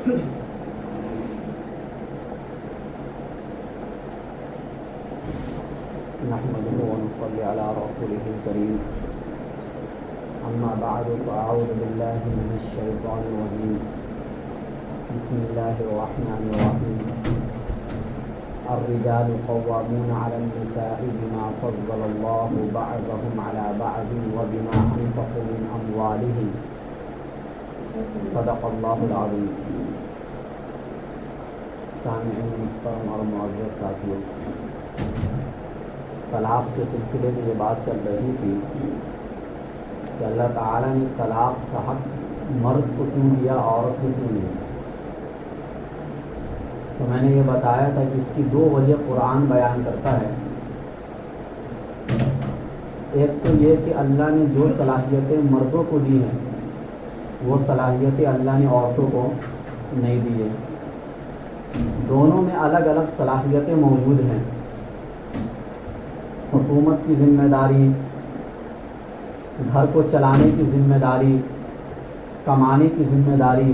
نحمده ونصلي على رسوله الكريم أما بعد فأعوذ بالله من الشيطان الرجيم بسم الله الرحمن الرحيم الرجال قوامون على النساء بما فضل الله بعضهم على بعض وبما أنفقوا من أموالهم صدق الله العظيم. سامعین محترم اور معزز ساتھیوں، طلاق کے سلسلے میں یہ بات چل رہی تھی کہ اللہ تعالیٰ نے طلاق کا حق مرد کو کیوں دیا، عورت کو کیوں نہیں. تو میں نے یہ بتایا تھا کہ اس کی دو وجہ قرآن بیان کرتا ہے. ایک تو یہ کہ اللہ نے جو صلاحیتیں مردوں کو دی ہیں وہ صلاحیتیں اللہ نے عورتوں کو نہیں دی ہیں. دونوں میں الگ الگ صلاحیتیں موجود ہیں. حکومت کی ذمہ داری، گھر کو چلانے کی ذمہ داری، کمانے کی ذمہ داری،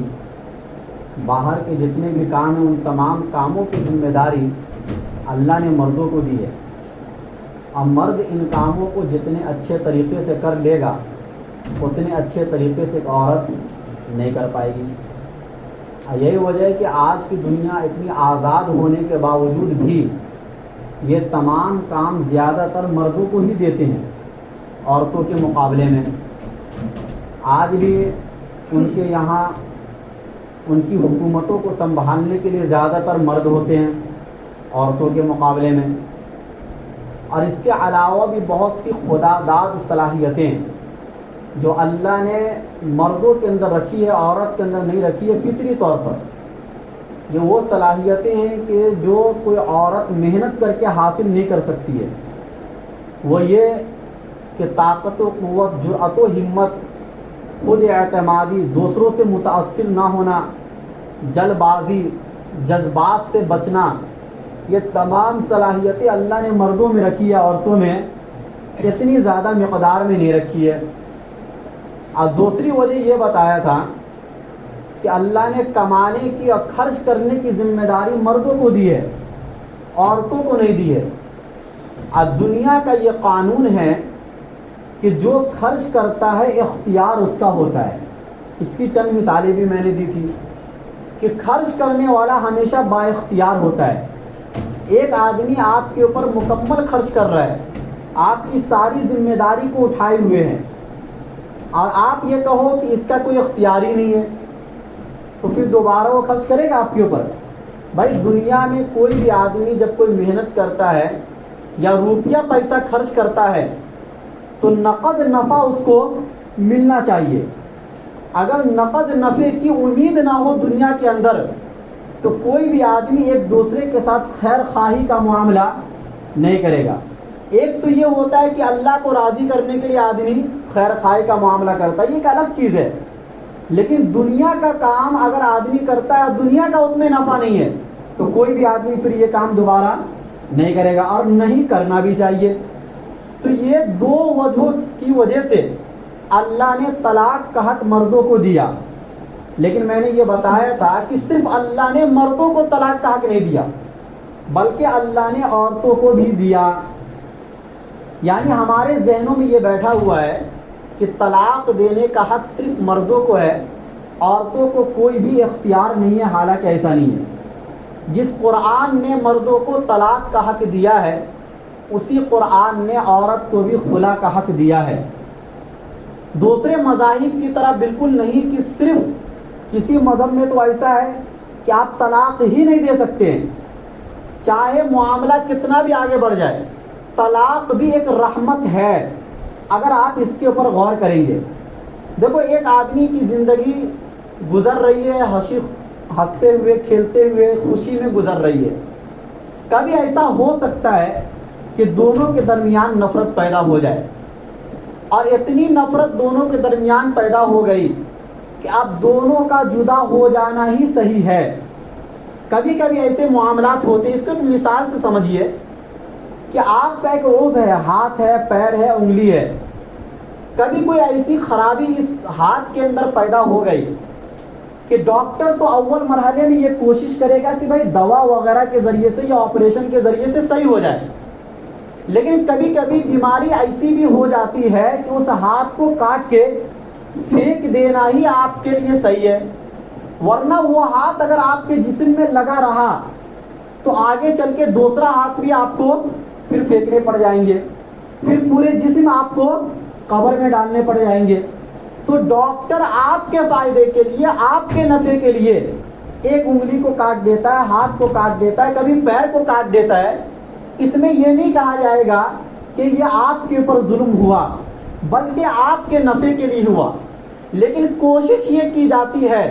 باہر کے جتنے بھی کام ہیں ان تمام کاموں کی ذمہ داری اللہ نے مردوں کو دی ہے. اب مرد ان کاموں کو جتنے اچھے طریقے سے کر لے گا اتنے اچھے طریقے سے ایک عورت نہیں کر پائے گی. یہی وجہ ہے کہ آج کی دنیا اتنی آزاد ہونے کے باوجود بھی یہ تمام کام زیادہ تر مردوں کو ہی دیتے ہیں عورتوں کے مقابلے میں. آج بھی ان کے یہاں ان کی حکومتوں کو سنبھالنے کے لیے زیادہ تر مرد ہوتے ہیں عورتوں کے مقابلے میں. اور اس کے علاوہ بھی بہت سی خدا داد صلاحیتیں جو اللہ نے مردوں کے اندر رکھی ہے عورت کے اندر نہیں رکھی ہے فطری طور پر. یہ وہ صلاحیتیں ہیں کہ جو کوئی عورت محنت کر کے حاصل نہیں کر سکتی ہے. وہ یہ کہ طاقت و قوت، جرأت و ہمت، خود اعتمادی، دوسروں سے متاثر نہ ہونا، جلد بازی، جذبات سے بچنا، یہ تمام صلاحیتیں اللہ نے مردوں میں رکھی ہے، عورتوں میں اتنی زیادہ مقدار میں نہیں رکھی ہے. اور دوسری وجہ یہ بتایا تھا کہ اللہ نے کمانے کی اور خرچ کرنے کی ذمہ داری مردوں کو دی ہے، عورتوں کو نہیں دی ہے. اور دنیا کا یہ قانون ہے کہ جو خرچ کرتا ہے اختیار اس کا ہوتا ہے. اس کی چند مثالیں بھی میں نے دی تھی کہ خرچ کرنے والا ہمیشہ با اختیار ہوتا ہے. ایک آدمی آپ کے اوپر مکمل خرچ کر رہا ہے، آپ کی ساری ذمہ داری کو اٹھائے ہوئے ہیں، اور آپ یہ کہو کہ اس کا کوئی اختیار ہی نہیں ہے، تو پھر دوبارہ وہ خرچ کرے گا آپ کے اوپر؟ بھائی دنیا میں کوئی بھی آدمی جب کوئی محنت کرتا ہے یا روپیہ پیسہ خرچ کرتا ہے تو نقد نفع اس کو ملنا چاہیے. اگر نقد نفع کی امید نہ ہو دنیا کے اندر تو کوئی بھی آدمی ایک دوسرے کے ساتھ خیر خواہی کا معاملہ نہیں کرے گا. ایک تو یہ ہوتا ہے کہ اللہ کو راضی کرنے کے لیے آدمی خیر خواہی کا معاملہ کرتا ہے، یہ ایک الگ چیز ہے. لیکن دنیا کا کام اگر آدمی کرتا ہے دنیا کا اس میں نفع نہیں ہے تو کوئی بھی آدمی پھر یہ کام دوبارہ نہیں کرے گا، اور نہیں کرنا بھی چاہیے. تو یہ دو وجہوں کی وجہ سے اللہ نے طلاق کا حق مردوں کو دیا. لیکن میں نے یہ بتایا تھا کہ صرف اللہ نے مردوں کو طلاق کا حق نہیں دیا بلکہ اللہ نے عورتوں کو بھی دیا. یعنی ہمارے ذہنوں میں یہ بیٹھا ہوا ہے کہ طلاق دینے کا حق صرف مردوں کو ہے، عورتوں کو کوئی بھی اختیار نہیں ہے. حالانکہ ایسا نہیں ہے. جس قرآن نے مردوں کو طلاق کا حق دیا ہے اسی قرآن نے عورت کو بھی خلا کا حق دیا ہے. دوسرے مذاہب کی طرح بالکل نہیں کہ صرف کسی مذہب میں تو ایسا ہے کہ آپ طلاق ہی نہیں دے سکتے ہیں، چاہے معاملہ کتنا بھی آگے بڑھ جائے. طلاق بھی ایک رحمت ہے اگر آپ اس کے اوپر غور کریں گے. دیکھو ایک آدمی کی زندگی گزر رہی ہے ہنستے ہوئے، کھیلتے ہوئے، خوشی میں گزر رہی ہے. کبھی ایسا ہو سکتا ہے کہ دونوں کے درمیان نفرت پیدا ہو جائے، اور اتنی نفرت دونوں کے درمیان پیدا ہو گئی کہ اب دونوں کا جدا ہو جانا ہی صحیح ہے. کبھی کبھی ایسے معاملات ہوتے ہیں. اس کو ایک مثال سے سمجھیے کہ آپ کا ایک عضو ہے، ہاتھ ہے، پیر ہے، انگلی ہے. کبھی کوئی ایسی خرابی اس ہاتھ کے اندر پیدا ہو گئی کہ ڈاکٹر تو اول مرحلے میں یہ کوشش کرے گا کہ بھائی دوا وغیرہ کے ذریعے سے یا آپریشن کے ذریعے سے صحیح ہو جائے، لیکن کبھی کبھی بیماری ایسی بھی ہو جاتی ہے کہ اس ہاتھ کو کاٹ کے پھینک دینا ہی آپ کے لیے صحیح ہے، ورنہ وہ ہاتھ اگر آپ کے جسم میں لگا رہا تو آگے چل کے دوسرا ہاتھ بھی آپ کو پھر پھینکنے پڑ جائیں گے، پھر پورے جسم آپ کو قبر میں ڈالنے پڑ جائیں گے۔ تو ڈاکٹر آپ کے فائدے کے لیے، آپ کے نفع کے لیے ایک انگلی کو کاٹ دیتا ہے، ہاتھ کو کاٹ دیتا ہے، کبھی پیر کو کاٹ دیتا ہے۔ اس میں یہ نہیں کہا جائے گا کہ یہ آپ کے اوپر ظلم ہوا، بلکہ آپ کے نفع کے لیے ہوا، لیکن کوشش یہ کی جاتی ہے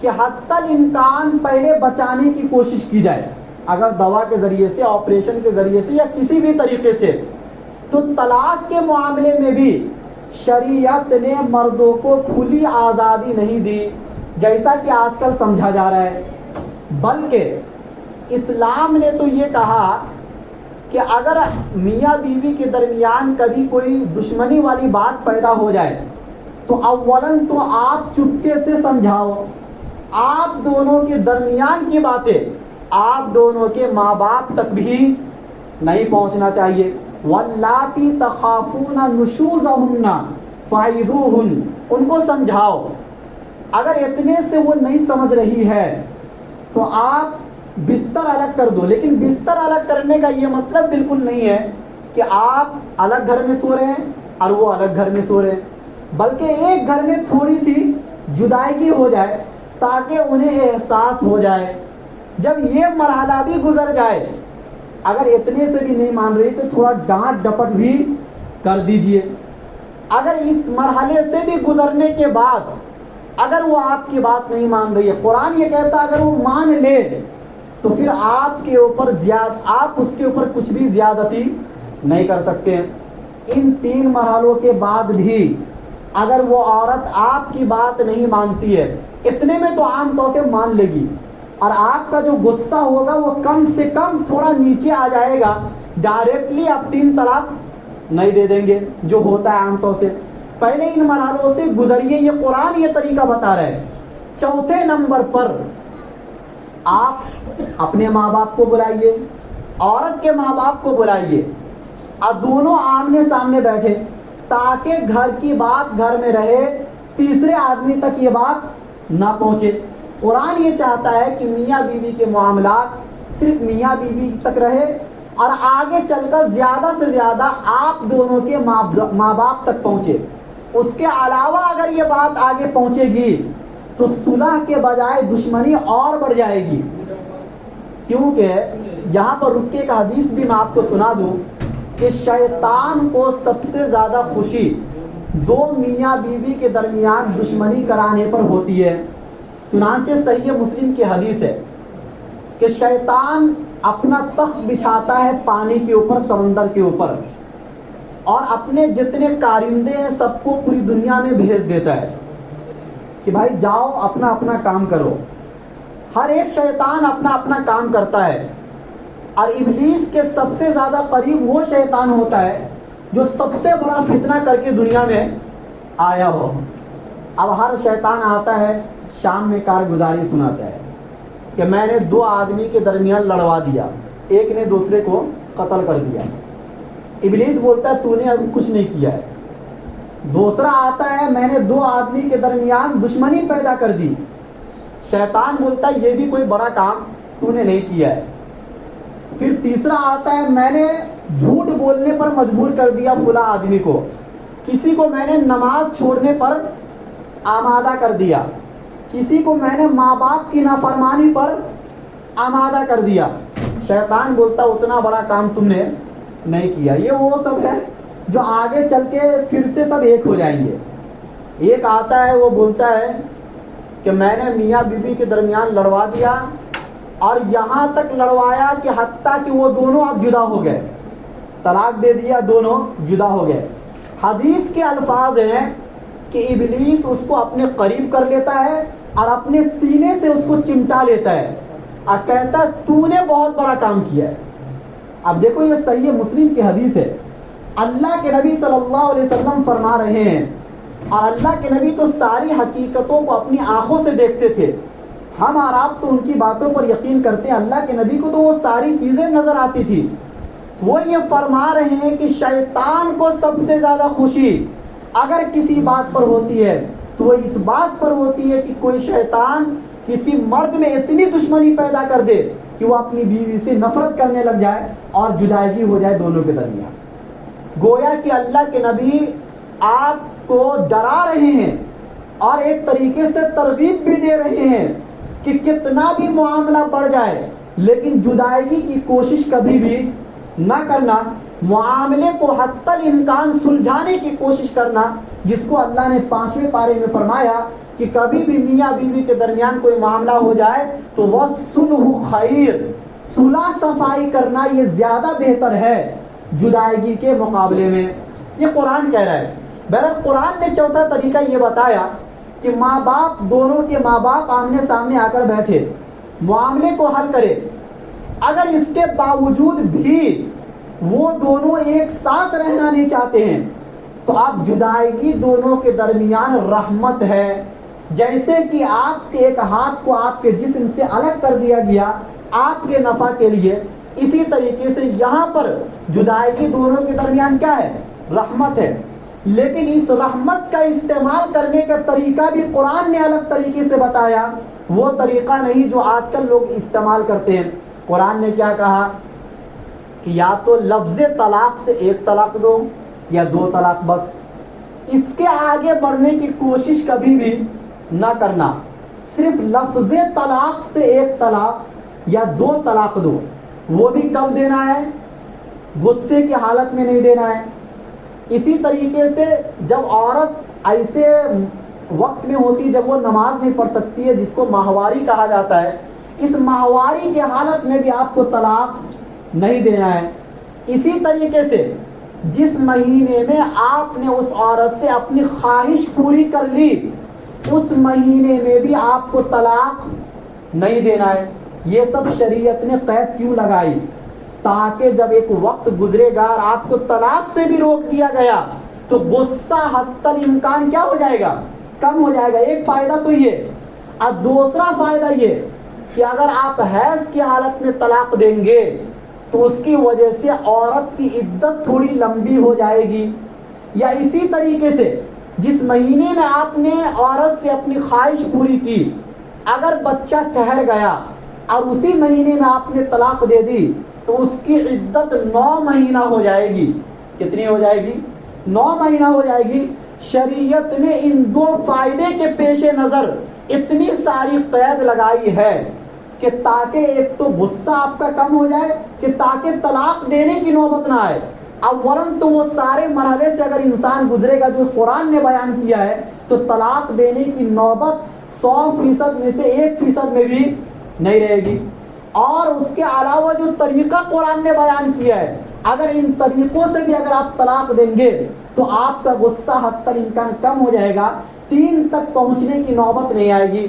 کہ حتی الامکان پہلے بچانے کی کوشش کی جائے، اگر دوا کے ذریعے سے، آپریشن کے ذریعے سے یا کسی بھی طریقے سے۔ تو طلاق کے معاملے میں بھی شریعت نے مردوں کو کھلی آزادی نہیں دی جیسا کہ آج کل سمجھا جا رہا ہے، بلکہ اسلام نے تو یہ کہا کہ اگر میاں بیوی کے درمیان کبھی کوئی دشمنی والی بات پیدا ہو جائے تو اولاً تو آپ چپکے سے سمجھاؤ، آپ دونوں کے درمیان کی باتیں آپ دونوں کے ماں باپ تک بھی نہیں پہنچنا چاہیے۔ واللاتی تخافون نشوزہن فعظوہن، ان کو سمجھاؤ، اگر اتنے سے وہ نہیں سمجھ رہی ہے تو آپ بستر الگ کر دو، لیکن بستر الگ کرنے کا یہ مطلب بالکل نہیں ہے کہ آپ الگ گھر میں سو رہے ہیں اور وہ الگ گھر میں سو رہے ہیں، بلکہ ایک گھر میں تھوڑی سی جدائیگی ہو جائے تاکہ انہیں احساس ہو جائے۔ جب یہ مرحلہ بھی گزر جائے، اگر اتنے سے بھی نہیں مان رہی تو تھوڑا ڈانٹ ڈپٹ بھی کر دیجئے۔ اگر اس مرحلے سے بھی گزرنے کے بعد اگر وہ آپ کی بات نہیں مان رہی ہے، قرآن یہ کہتا ہے اگر وہ مان لے تو پھر آپ کے اوپر آپ اس کے اوپر کچھ بھی زیادتی نہیں کر سکتے۔ ان 3 مرحلوں کے بعد بھی اگر وہ عورت آپ کی بات نہیں مانتی ہے، اتنے میں تو عام طور سے مان لے گی، اور آپ کا جو غصہ ہوگا وہ کم سے کم تھوڑا نیچے آ جائے گا، ڈائریکٹلی آپ 3 طلاق نہیں دے دیں گے جو ہوتا ہے عام طور سے۔ پہلے ان مرحلوں سے گزریے، یہ قرآن یہ طریقہ بتا رہا ہے۔ چوتھے نمبر پر آپ اپنے ماں باپ کو بلائیے، عورت کے ماں باپ کو بلائیے، اور دونوں آمنے سامنے بیٹھے تاکہ گھر کی بات گھر میں رہے، تیسرے آدمی تک یہ بات نہ پہنچے۔ قرآن یہ چاہتا ہے کہ میاں بیوی کے معاملات صرف میاں بیوی تک رہے، اور آگے چل کر زیادہ سے زیادہ آپ دونوں کے ماں باپ تک پہنچے۔ اس کے علاوہ اگر یہ بات آگے پہنچے گی تو صلح کے بجائے دشمنی اور بڑھ جائے گی، کیونکہ یہاں پر رک کے ایک حدیث بھی میں آپ کو سنا دوں کہ شیطان کو سب سے زیادہ خوشی 2 میاں بیوی کے درمیان دشمنی کرانے پر ہوتی ہے۔ چنانچہ صحیح مسلم کی حدیث ہے کہ شیطان اپنا تخت بچھاتا ہے پانی کے اوپر، سمندر کے اوپر، اور اپنے جتنے کارندے ہیں سب کو پوری دنیا میں بھیج دیتا ہے کہ بھائی جاؤ اپنا اپنا کام کرو۔ ہر ایک شیطان اپنا اپنا کام کرتا ہے، اور ابلیس کے سب سے زیادہ قریب وہ شیطان ہوتا ہے جو سب سے بڑا فتنہ کر کے دنیا میں آیا ہو۔ اب ہر شیطان آتا ہے شام میں کارگزاری سناتا ہے کہ میں نے 2 آدمی کے درمیان لڑوا دیا، ایک نے دوسرے کو قتل کر دیا۔ ابلیس بولتا ہے تو نے ابھی کچھ نہیں کیا ہے۔ دوسرا آتا ہے میں نے 2 آدمی کے درمیان دشمنی پیدا کر دی۔ شیطان بولتا ہے یہ بھی کوئی بڑا کام تو نے نہیں کیا ہے۔ پھر تیسرا آتا ہے میں نے جھوٹ بولنے پر مجبور کر دیا فلاں آدمی کو، کسی کو میں نے نماز چھوڑنے پر آمادہ کر دیا، کسی کو میں نے ماں باپ کی نافرمانی پر آمادہ کر دیا۔ شیطان بولتا اتنا بڑا کام تم نے نہیں کیا۔ یہ وہ سب ہے جو آگے چل کے پھر سے سب ایک ہو جائیں گے۔ ایک آتا ہے وہ بولتا ہے کہ میں نے میاں بیوی کے درمیان لڑوا دیا، اور یہاں تک لڑوایا کہ حتیٰ کہ وہ دونوں اب جدا ہو گئے، طلاق دے دیا، دونوں جدا ہو گئے۔ حدیث کے الفاظ ہیں کہ ابلیس اس کو اپنے قریب کر لیتا ہے اور اپنے سینے سے اس کو چمٹا لیتا ہے اور کہتا ہے تو نے بہت بڑا کام کیا ہے۔ اب دیکھو یہ صحیح مسلم کی حدیث ہے، اللہ کے نبی صلی اللہ علیہ وسلم فرما رہے ہیں اور اللہ کے نبی تو ساری حقیقتوں کو اپنی آنکھوں سے دیکھتے تھے. ہم اور آپ تو ان کی باتوں پر یقین کرتے ہیں, اللہ کے نبی کو تو وہ ساری چیزیں نظر آتی تھی. وہ یہ فرما رہے ہیں کہ شیطان کو سب سے زیادہ خوشی اگر کسی بات پر ہوتی ہے تو وہ اس بات پر ہوتی ہے کہ کوئی شیطان کسی مرد میں اتنی دشمنی پیدا کر دے کہ وہ اپنی بیوی سے نفرت کرنے لگ جائے اور جدائیگی ہو جائے دونوں کے درمیان. گویا کہ اللہ کے نبی آپ کو ڈرا رہے ہیں اور ایک طریقے سے ترغیب بھی دے رہے ہیں کہ کتنا بھی معاملہ بڑھ جائے لیکن جدائیگی کی کوشش کبھی بھی نہ کرنا, معاملے کو حتی الامکان سلجھانے کی کوشش کرنا, جس کو اللہ نے 5ویں پارے میں فرمایا کہ کبھی بھی میاں بیوی کے درمیان کوئی معاملہ ہو جائے تو وَالصُّلْحُ خَيْرٌ, صلح صفائی کرنا یہ زیادہ بہتر ہے جدائیگی کے مقابلے میں. یہ قرآن کہہ رہا ہے. بہرحال قرآن نے چوتھا طریقہ یہ بتایا کہ ماں باپ, دونوں کے ماں باپ آمنے سامنے آ کر بیٹھے, معاملے کو حل کرے. اگر اس کے باوجود بھی وہ دونوں ایک ساتھ رہنا نہیں چاہتے ہیں تو آپ جدائیگی دونوں کے درمیان رحمت ہے. جیسے کہ آپ کے ایک ہاتھ کو آپ کے جسم سے الگ کر دیا گیا آپ کے نفع کے لیے, اسی طریقے سے یہاں پر جدائیگی دونوں کے درمیان کیا ہے؟ رحمت ہے. لیکن اس رحمت کا استعمال کرنے کا طریقہ بھی قرآن نے الگ طریقے سے بتایا, وہ طریقہ نہیں جو آج کل لوگ استعمال کرتے ہیں. قرآن نے کیا کہا کہ یا تو لفظ طلاق سے 1 طلاق دو یا 2 طلاق بس, اس کے آگے بڑھنے کی کوشش کبھی بھی نہ کرنا. صرف لفظ طلاق سے 1 طلاق یا 2 طلاق دو, وہ بھی کب دینا ہے؟ غصے کی حالت میں نہیں دینا ہے. اسی طریقے سے جب عورت ایسے وقت میں ہوتی جب وہ نماز نہیں پڑھ سکتی ہے, جس کو ماہواری کہا جاتا ہے, اس ماہواری کی حالت میں بھی آپ کو طلاق نہیں دینا ہے. اسی طریقے سے جس مہینے میں آپ نے اس عورت سے اپنی خواہش پوری کر لی اس مہینے میں بھی آپ کو طلاق نہیں دینا ہے. یہ سب شریعت نے قید کیوں لگائی؟ تاکہ جب ایک وقت گزرے گا اور آپ کو طلاق سے بھی روک دیا گیا تو غصہ حتی الامکان کیا ہو جائے گا؟ کم ہو جائے گا. ایک فائدہ تو یہ, اور دوسرا فائدہ یہ کہ اگر آپ حیض کی حالت میں طلاق دیں گے تو اس کی وجہ سے عورت کی عدت تھوڑی لمبی ہو جائے گی. یا اسی طریقے سے جس مہینے میں آپ نے عورت سے اپنی خواہش پوری کی, اگر بچہ ٹھہر گیا اور اسی مہینے میں آپ نے طلاق دے دی تو اس کی عدت 9 مہینہ ہو جائے گی. کتنی ہو جائے گی؟ 9 مہینہ ہو جائے گی. شریعت نے ان 2 فائدے کے پیش نظر اتنی ساری قید لگائی ہے کہ تاکہ ایک تو غصہ آپ کا کم ہو جائے, کہ تاکہ طلاق دینے کی نوبت نہ آئے. اولاً تو وہ سارے مرحلے سے اگر انسان گزرے گا جو قرآن نے بیان کیا ہے تو طلاق دینے کی نوبت 100% میں سے 1% میں بھی نہیں رہے گی. اور اس کے علاوہ جو طریقہ قرآن نے بیان کیا ہے, اگر ان طریقوں سے بھی اگر آپ طلاق دیں گے تو آپ کا غصہ حتی الامکان کم ہو جائے گا, 3 تک پہنچنے کی نوبت نہیں آئے گی.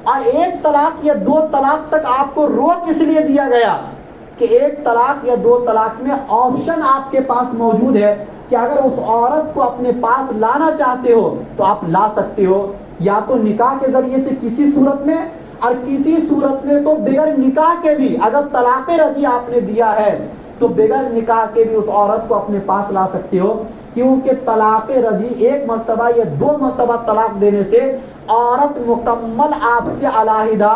اور 1 طلاق یا 2 طلاق تک آپ کو روک اس لیے دیا گیا کہ 1 طلاق یا 2 طلاق میں آپشن آپ کے پاس موجود ہے کہ اگر اس عورت کو اپنے پاس لانا چاہتے ہو تو آپ لا سکتے ہو, یا تو نکاح کے ذریعے سے کسی صورت میں, اور کسی صورت میں تو بغیر نکاح کے بھی. اگر طلاق رجعی آپ نے دیا ہے تو بغیر نکاح کے بھی اس عورت کو اپنے پاس لا سکتے ہو, کیونکہ طلاق رجعی 1 مرتبہ یا 2 مرتبہ طلاق دینے سے عورت مکمل آپ سے علیحدہ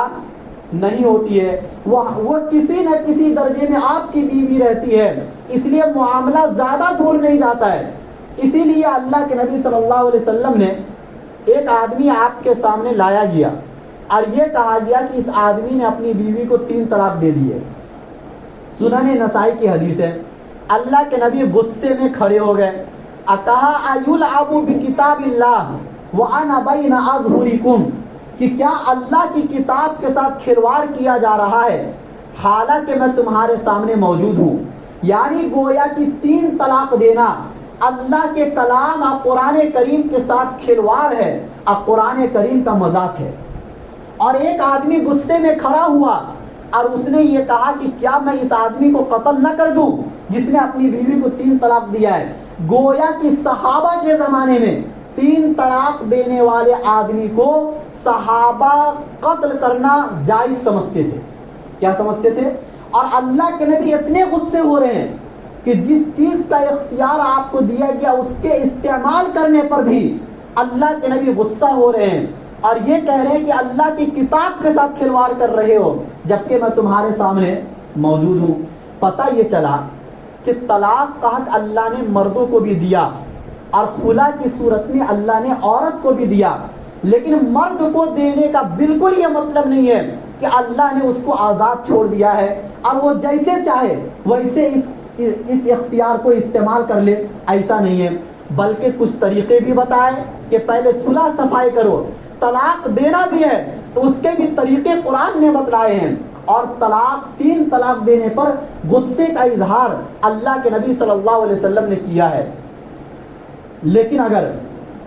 نہیں ہوتی ہے, وہ کسی نہ کسی درجے میں آپ کی بیوی رہتی ہے. اس لیے معاملہ زیادہ دور نہیں جاتا ہے. اسی لیے اللہ کے نبی صلی اللہ علیہ وسلم نے ایک آدمی آپ کے سامنے لایا گیا اور یہ کہا گیا کہ اس آدمی نے اپنی بیوی کو 3 طلاق دے دی ہے. سنن نسائی کی حدیث ہے. اللہ کے نبی غصے میں کھڑے ہو گئے اور کہا ایلعب بکتاب اللہ وانا بین اظہرکم, کہ کیا اللہ کی کتاب کے ساتھ کھلواڑ کیا جا رہا ہے حالانکہ میں تمہارے سامنے موجود ہوں. یعنی گویا کہ 3 طلاق دینا اللہ کے کلام اور قرآن کریم کے ساتھ کھلواڑ ہے اور قرآن کریم کا مذاق ہے. اور ایک آدمی غصے میں کھڑا ہوا اور اس نے یہ کہا کہ کیا میں اس آدمی کو قتل نہ کر دوں جس نے اپنی بیوی کو 3 طلاق دیا ہے. گویا کہ صحابہ کے زمانے میں 3 طلاق دینے والے آدمی کو صحابہ قتل کرنا جائز سمجھتے تھے. کیا سمجھتے تھے؟ اور اللہ کے نبی اتنے غصے ہو رہے ہیں کہ جس چیز کا اختیار آپ کو دیا گیا اس کے استعمال کرنے پر بھی اللہ کے نبی غصہ ہو رہے ہیں اور یہ کہہ رہے ہیں کہ اللہ کی کتاب کے ساتھ کھلواڑ کر رہے ہو جبکہ میں تمہارے سامنے موجود ہوں. پتہ یہ چلا کہ طلاق کا حق اللہ نے مردوں کو بھی دیا اور خلا کی صورت میں اللہ نے عورت کو بھی دیا, لیکن مرد کو دینے کا بالکل یہ مطلب نہیں ہے کہ اللہ نے اس کو آزاد چھوڑ دیا ہے اور وہ جیسے چاہے ویسے اس اختیار کو استعمال کر لے. ایسا نہیں ہے, بلکہ کچھ طریقے بھی بتائے کہ پہلے صلح صفائی کرو. طلاق دینا بھی ہے تو اس کے بھی طریقے قرآن نے بتلائے ہیں, اور 3 طلاق دینے پر غصے کا اظہار اللہ کے نبی صلی اللہ علیہ وسلم نے کیا ہے. لیکن اگر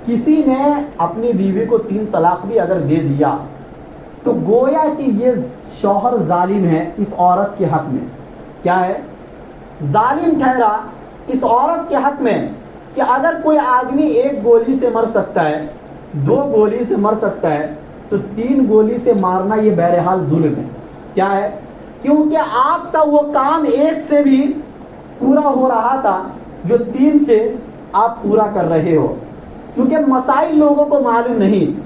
کسی نے اپنی بیوی کو 3 طلاق بھی اگر دے دیا تو گویا کہ یہ شوہر ظالم ہے اس عورت کے حق میں. کیا ہے؟ ظالم ٹھہرا اس عورت کے حق میں کہ اگر کوئی آدمی 1 گولی سے مر سکتا ہے, 2 گولی سے مر سکتا ہے, تو 3 گولی سے مارنا یہ بہرحال ظلم ہے. کیا ہے؟ کیونکہ آپ کا وہ کام 1 سے بھی پورا ہو رہا تھا جو 3 سے آپ پورا کر رہے ہو. کیونکہ مسائل لوگوں کو معلوم نہیں,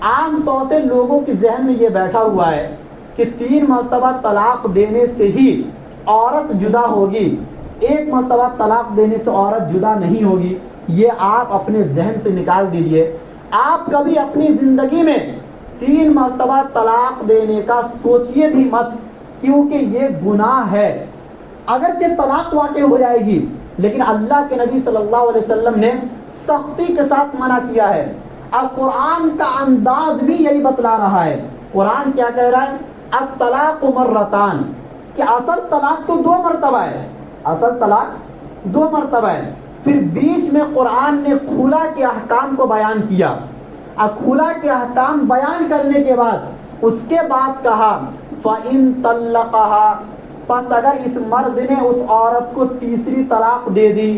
عام طور سے لوگوں کے ذہن میں یہ بیٹھا ہوا ہے کہ 3 مرتبہ طلاق دینے سے ہی عورت جدا ہوگی, 1 مرتبہ طلاق دینے سے عورت جدا نہیں ہوگی. یہ آپ اپنے ذہن سے نکال دیجئے. آپ کبھی اپنی زندگی میں 3 مرتبہ طلاق دینے کا سوچئے بھی مت, کیونکہ یہ گناہ ہے. اگرچہ طلاق واقع ہو جائے گی لیکن اللہ کے نبی صلی اللہ علیہ وسلم نے سختی کے ساتھ منع کیا ہے, اور قرآن کا انداز بھی یہی بتلا رہا ہے. قرآن کیا کہہ رہا ہے؟ الطلاق مرتان, کہ اصل طلاق تو 2 مرتبہ ہے, اصل طلاق 2 مرتبہ ہے. پھر بیچ میں قرآن نے خلا کے احکام کو بیان کیا, اور خلا کے احکام بیان کرنے کے بعد اس کے بعد کہا فَإِن طَلَّقَهَا, پس اگر اس مرد نے اس عورت کو تیسری طلاق دے دی.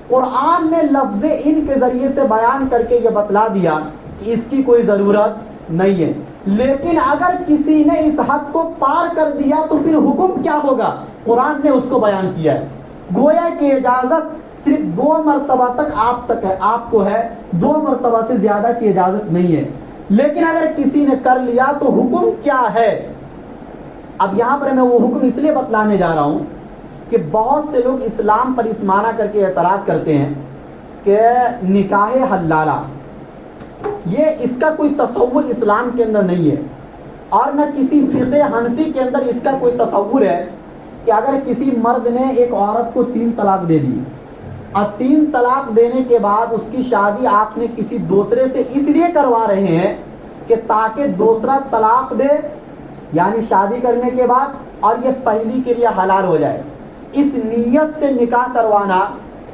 قرآن نے لفظ ان کے ذریعے سے بیان کر کے یہ بتلا دیا کہ اس کی کوئی ضرورت نہیں ہے. لیکن اگر کسی نے اس حد کو پار کر دیا تو پھر حکم کیا ہوگا؟ قرآن نے اس کو بیان کیا ہے. گویا کہ اجازت صرف 2 مرتبہ تک آپ کو ہے, 2 مرتبہ سے زیادہ کی اجازت نہیں ہے. لیکن اگر کسی نے کر لیا تو حکم کیا ہے؟ اب یہاں پر میں وہ حکم اس لیے بتلانے جا رہا ہوں کہ بہت سے لوگ اسلام پر اس معنی کر کے اعتراض کرتے ہیں کہ نکاح حلالہ, یہ اس کا کوئی تصور اسلام کے اندر نہیں ہے, اور نہ کسی فقہ حنفی کے اندر اس کا کوئی تصور ہے کہ اگر کسی مرد نے ایک عورت کو 3 طلاق دے دی اور 3 طلاق دینے کے بعد اس کی شادی آپ نے کسی دوسرے سے اس لیے کروا رہے ہیں کہ تاکہ دوسرا طلاق دے, یعنی شادی کرنے کے بعد, اور یہ پہلی کے لیے حلال ہو جائے. اس نیت سے نکاح کروانا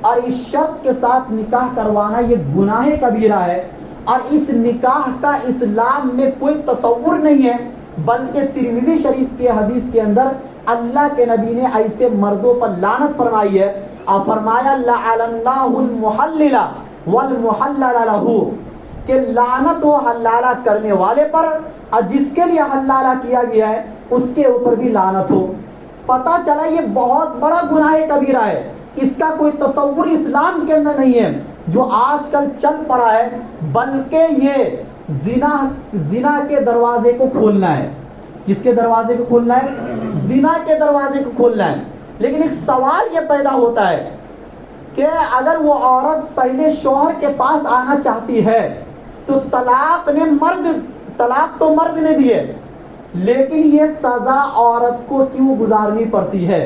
اور اس شرط کے ساتھ نکاح کروانا یہ گناہ کبیرہ ہے, اور اس نکاح کا اسلام میں کوئی تصور نہیں ہے. بلکہ ترمذی شریف کے حدیث کے اندر اللہ کے نبی نے ایسے مردوں پر لعنت فرمائی ہے, اور فرمایا لعن اللہ المحلل والمحلل له, کہ لعنت ہو حلالہ کرنے والے پر, اور جس کے لیے حلالہ کیا گیا ہے اس کے اوپر بھی لعنت ہو. پتہ چلا یہ بہت بڑا گناہ کبیرہ ہے, اس کا کوئی تصور اسلام کے اندر نہیں ہے جو آج کل چل پڑا ہے, بلکہ یہ زنا کے دروازے کو کھولنا ہے. کس کے دروازے کو کھولنا ہے؟ زنا کے دروازے کو کھولنا ہے. لیکن ایک سوال یہ پیدا ہوتا ہے کہ اگر وہ عورت پہلے شوہر کے پاس آنا چاہتی ہے تو طلاق تو مرد نے دی ہے, لیکن یہ سزا عورت کو کیوں گزارنی پڑتی ہے؟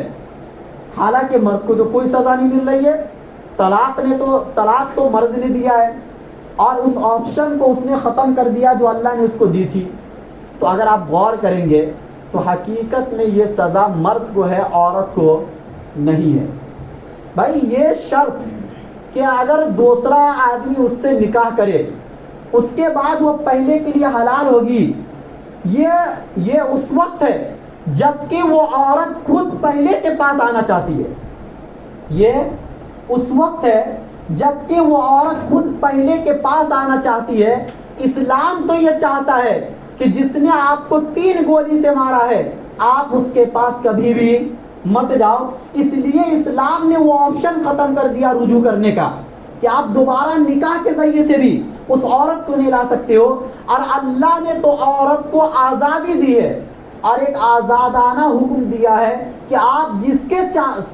حالانکہ مرد کو تو کوئی سزا نہیں مل رہی ہے. طلاق تو مرد نے دیا ہے, اور اس آپشن کو اس نے ختم کر دیا جو اللہ نے اس کو دی تھی. تو اگر آپ غور کریں گے تو حقیقت میں یہ سزا مرد کو ہے, عورت کو نہیں ہے. بھائی یہ شرط کہ اگر دوسرا آدمی اس سے نکاح کرے اس کے بعد وہ پہلے کے لیے حلال ہوگی, یہ اس وقت ہے جبکہ وہ عورت خود پہلے کے پاس آنا چاہتی ہے. یہ اس وقت ہے جبکہ وہ عورت خود پہلے کے پاس آنا چاہتی ہے. اسلام تو یہ چاہتا ہے کہ جس نے آپ کو 3 گولی سے مارا ہے آپ اس کے پاس کبھی بھی مت جاؤ. اس لیے اسلام نے وہ آپشن ختم کر دیا رجوع کرنے کا کہ آپ دوبارہ نکاح کے ذریعے سے بھی اس عورت کو نہیں لا سکتے ہو. اور اللہ نے تو عورت کو آزادی دی ہے اور ایک آزادانہ حکم دیا ہے کہ آپ جس کے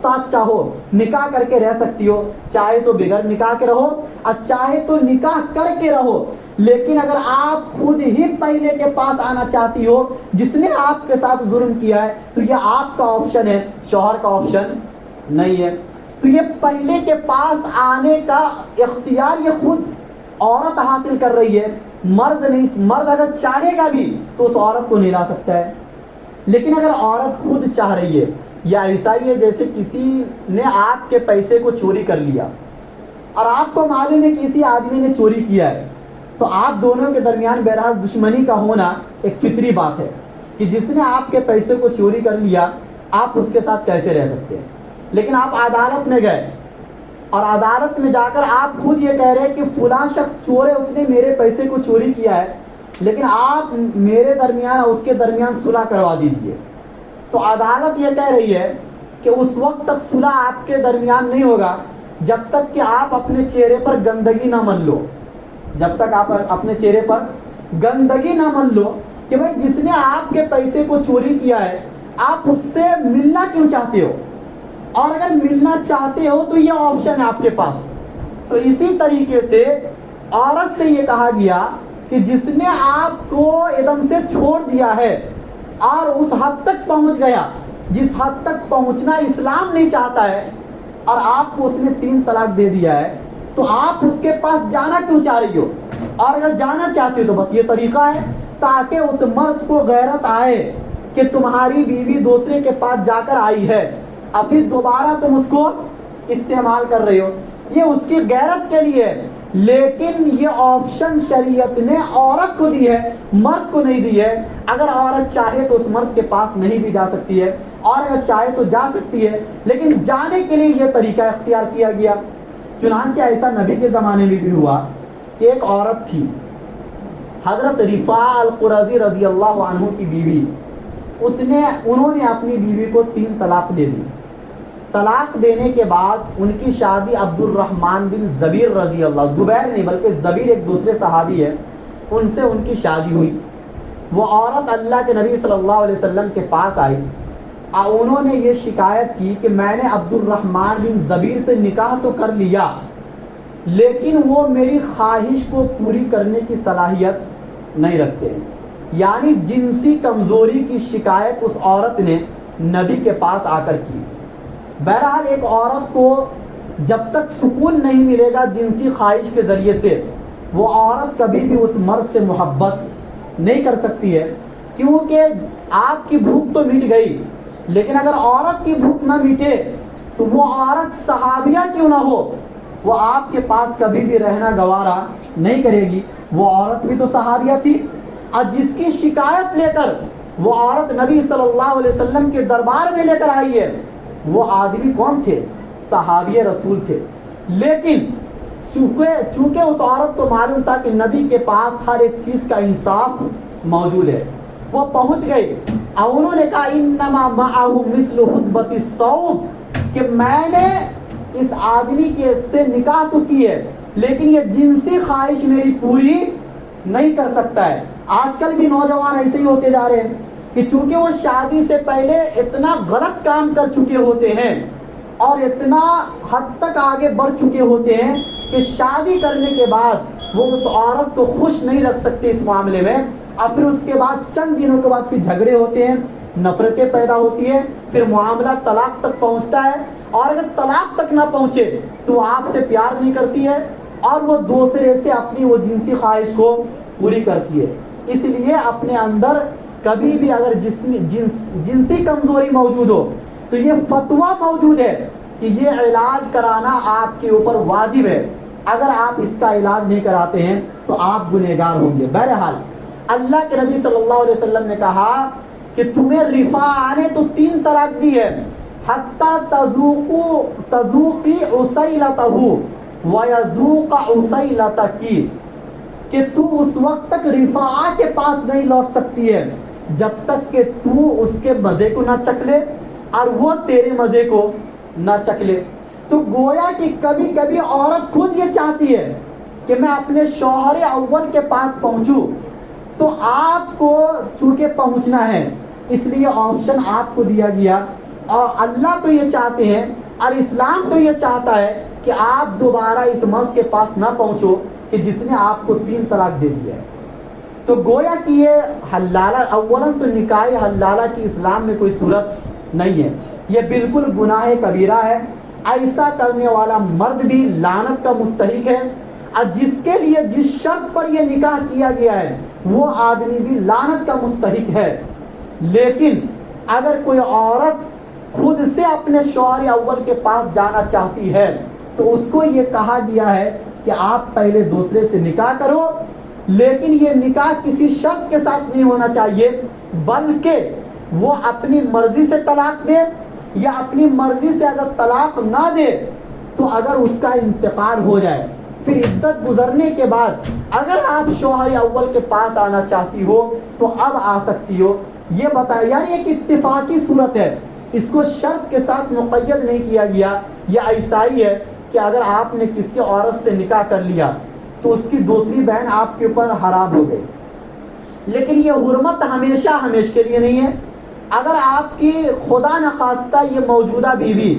ساتھ چاہو نکاح کر کے رہ سکتی ہو, چاہے تو بغیر نکاح کے رہو اور چاہے تو نکاح کر کے رہو. لیکن اگر آپ خود ہی پہلے کے پاس آنا چاہتی ہو جس نے آپ کے ساتھ ظلم کیا ہے تو یہ آپ کا آپشن ہے, شوہر کا آپشن نہیں ہے. تو یہ پہلے کے پاس آنے کا اختیار یہ خود عورت حاصل کر رہی ہے, مرد نہیں. مرد اگر چاہے گا بھی تو اس عورت کو نہیں لا سکتا ہے. لیکن اگر عورت خود چاہ رہی ہے, یا ایسا ہی ہے جیسے کسی نے آپ کے پیسے کو چوری کر لیا اور آپ کو معلوم ہے کسی آدمی نے چوری کیا ہے, تو آپ دونوں کے درمیان بہرحال دشمنی کا ہونا ایک فطری بات ہے کہ جس نے آپ کے پیسے کو چوری کر لیا آپ اس کے ساتھ کیسے رہ سکتے ہیں. لیکن آپ عدالت میں گئے اور عدالت میں جا کر آپ خود یہ کہہ رہے ہیں کہ فلاں شخص چور ہے, اس نے میرے پیسے کو چوری کیا ہے, لیکن آپ میرے درمیان اور اس کے درمیان صلح کروا دیجیے. تو عدالت یہ کہہ رہی ہے کہ اس وقت تک صلح آپ کے درمیان نہیں ہوگا جب تک کہ آپ اپنے چہرے پر گندگی نہ من لو. جب تک آپ اپنے چہرے پر گندگی نہ من لو کہ بھائی جس نے آپ کے پیسے کو چوری کیا ہے آپ اس سے ملنا کیوں چاہتے ہو, اور اگر ملنا چاہتے ہو تو یہ آپشن ہے آپ کے پاس. تو اسی طریقے سے عورت سے یہ کہا گیا کہ جس نے آپ کو ایک دم سے چھوڑ دیا ہے اور اس حد تک پہنچ گیا جس حد تک پہنچنا اسلام نہیں چاہتا ہے, اور آپ کو اس نے 3 طلاق دے دیا ہے, تو آپ اس کے پاس جانا کیوں چاہ رہی ہو؟ اور اگر جانا چاہتے ہو تو بس یہ طریقہ ہے تاکہ اس مرد کو غیرت آئے کہ تمہاری بیوی دوسرے کے پاس جا کر آئی ہے اور پھر دوبارہ تم اس کو استعمال کر رہے ہو. یہ اس کی غیرت کے لیے ہے. لیکن یہ آپشن شریعت نے عورت کو دی ہے, مرد کو نہیں دی ہے. اگر عورت چاہے تو اس مرد کے پاس نہیں بھی جا سکتی ہے, اور اگر چاہے تو جا سکتی ہے, لیکن جانے کے لیے یہ طریقہ اختیار کیا گیا. چنانچہ ایسا نبی کے زمانے میں بھی ہوا کہ ایک عورت تھی, حضرت رفاع القرظی رضی اللہ عنہ کی بیوی. انہوں نے اپنی بیوی کو 3 طلاق دے دی. طلاق دینے کے بعد ان کی شادی عبد الرحمن بن زبیر رضی اللہ, زبیر نہیں بلکہ زبیر ایک دوسرے صحابی ہے, ان سے ان کی شادی ہوئی. وہ عورت اللہ کے نبی صلی اللہ علیہ وسلم کے پاس آئی اور انہوں نے یہ شکایت کی کہ میں نے عبد الرحمن بن زبیر سے نکاح تو کر لیا لیکن وہ میری خواہش کو پوری کرنے کی صلاحیت نہیں رکھتے. یعنی جنسی کمزوری کی شکایت اس عورت نے نبی کے پاس آ کر کی. بہرحال ایک عورت کو جب تک سکون نہیں ملے گا جنسی خواہش کے ذریعے سے وہ عورت کبھی بھی اس مرد سے محبت نہیں کر سکتی ہے, کیونکہ آپ کی بھوک تو مٹ گئی لیکن اگر عورت کی بھوک نہ مٹے تو وہ عورت صحابیہ کیوں نہ ہو وہ آپ کے پاس کبھی بھی رہنا گوارا نہیں کرے گی. وہ عورت بھی تو صحابیہ تھی, اور جس کی شکایت لے کر وہ عورت نبی صلی اللہ علیہ وسلم کے دربار میں لے کر آئی ہے وہ آدمی کون تھے؟ صحابی رسول تھے. لیکن چونکہ اس عورت کو معلوم تھا کہ نبی کے پاس ہر ایک چیز کا انصاف موجود ہے, وہ پہنچ گئے اور انہوں نے کہا انما معہ مثل حدبۃ الثوب, کہ میں نے اس آدمی کے سے نکاح تو کی ہے لیکن یہ جنسی خواہش میری پوری نہیں کر سکتا ہے. آج کل بھی نوجوان ایسے ہی ہوتے جا رہے ہیں کہ چونکہ وہ شادی سے پہلے اتنا غلط کام کر چکے ہوتے ہیں اور اتنا حد تک آگے بڑھ چکے ہوتے ہیں کہ شادی کرنے کے بعد وہ اس عورت کو خوش نہیں رکھ سکتے اس معاملے میں, اور پھر اس کے بعد چند دنوں کے بعد پھر جھگڑے ہوتے ہیں, نفرتیں پیدا ہوتی ہے, پھر معاملہ طلاق تک پہنچتا ہے, اور اگر طلاق تک نہ پہنچے تو وہ آپ سے پیار نہیں کرتی ہے اور وہ دوسرے سے اپنی وہ جنسی خواہش کو پوری کرتی ہے. اس لیے اپنے اندر کبھی بھی اگر جنسی کمزوری موجود ہو تو یہ فتویٰ موجود ہے کہ یہ علاج کرانا آپ کے اوپر واجب ہے. اگر آپ اس کا علاج نہیں کراتے ہیں تو آپ گنہگار ہوں گے. بہرحال اللہ کے نبی صلی اللہ علیہ وسلم نے کہا کہ تمہیں رفاع نے تو 3 طلاق دی ہے, حتی تذوقی عسیلتہ, وَيَذُوقَ عُسَيْلَتَكِ کہ تو اس وقت تک رفاعہ کے پاس نہیں لوٹ سکتی ہے جب تک کہ تو اس کے مزے کو نہ چکھ لے اور وہ تیرے مزے کو نہ چکھ لے. تو گویا کہ کبھی کبھی عورت خود یہ چاہتی ہے کہ میں اپنے شوہر اول کے پاس پہنچوں، تو آپ کو چونکہ پہنچنا ہے اس لیے آپشن آپ کو دیا گیا. اور اللہ تو یہ چاہتے ہیں اور اسلام تو یہ چاہتا ہے کہ آپ دوبارہ اس مرد کے پاس نہ پہنچو کہ جس نے آپ کو 3 طلاق دے دیا ہے. تو گویا کہ یہ حلالہ، اولاً تو نکاح حلالہ کی اسلام میں کوئی صورت نہیں ہے، یہ بالکل گناہ کبیرہ ہے. ایسا کرنے والا مرد بھی لعنت کا مستحق ہے، اور جس کے لیے جس شرط پر یہ نکاح کیا گیا ہے وہ آدمی بھی لعنت کا مستحق ہے. لیکن اگر کوئی عورت خود سے اپنے شوہر اول کے پاس جانا چاہتی ہے تو اس کو یہ کہا گیا ہے کہ آپ پہلے دوسرے سے نکاح کرو، لیکن یہ نکاح کسی شرط کے ساتھ نہیں ہونا چاہیے، بلکہ وہ اپنی مرضی سے طلاق دے، یا اپنی مرضی سے اگر طلاق نہ دے تو اگر اس کا انتقال ہو جائے پھر عدت گزرنے کے بعد اگر آپ شوہر اول کے پاس آنا چاہتی ہو تو اب آ سکتی ہو. یہ بتایا یعنی ایک اتفاقی صورت ہے، اس کو شرط کے ساتھ مقید نہیں کیا گیا. یہ ایسا ہی ہے کہ اگر آپ نے کسی عورت سے نکاح کر لیا تو اس کی دوسری بہن آپ کے اوپر حرام ہو گئی، لیکن یہ حرمت ہمیشہ کے لیے نہیں ہے. اگر آپ کی خدا نخواستہ یہ موجودہ بیوی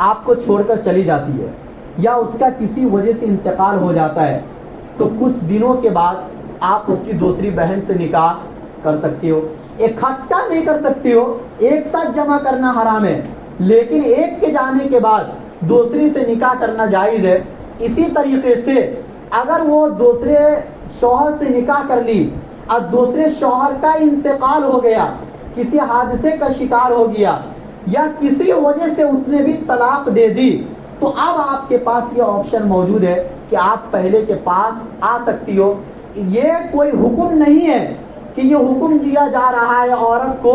آپ کو چھوڑ کر چلی جاتی ہے یا اس کا کسی وجہ سے انتقال ہو جاتا ہے تو کچھ دنوں کے بعد آپ اس کی دوسری بہن سے نکاح کر سکتے ہو. اکٹھا نہیں کر سکتے ہو، ایک ساتھ جمع کرنا حرام ہے، لیکن ایک کے جانے کے بعد دوسری سے نکاح کرنا جائز ہے. اسی طریقے سے اگر وہ دوسرے شوہر سے نکاح کر لی اور دوسرے شوہر کا انتقال ہو گیا، کسی حادثے کا شکار ہو گیا یا کسی وجہ سے اس نے بھی طلاق دے دی، تو اب آپ کے پاس یہ آپشن موجود ہے کہ آپ پہلے کے پاس آ سکتی ہو. یہ کوئی حکم نہیں ہے کہ یہ حکم دیا جا رہا ہے عورت کو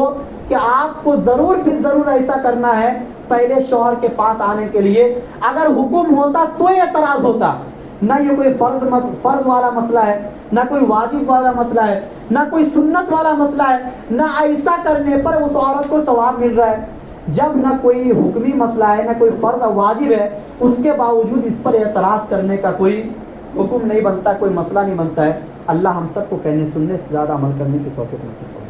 کہ آپ کو ضرور بھی ضرور ایسا کرنا ہے پہلے شوہر کے پاس آنے کے لیے. اگر حکم ہوتا تو اعتراض ہوتا. نہ یہ کوئی فرض والا مسئلہ ہے، نہ کوئی واجب والا مسئلہ ہے، نہ کوئی سنت والا مسئلہ ہے، نہ ایسا کرنے پر اس عورت کو ثواب مل رہا ہے. جب نہ کوئی حکمی مسئلہ ہے، نہ کوئی فرض واجب ہے، اس کے باوجود اس پر اعتراض کرنے کا کوئی حکم نہیں بنتا، کوئی مسئلہ نہیں بنتا ہے. اللہ ہم سب کو کہنے سننے سے زیادہ عمل کرنے کی توفیق نصیب فرمائے.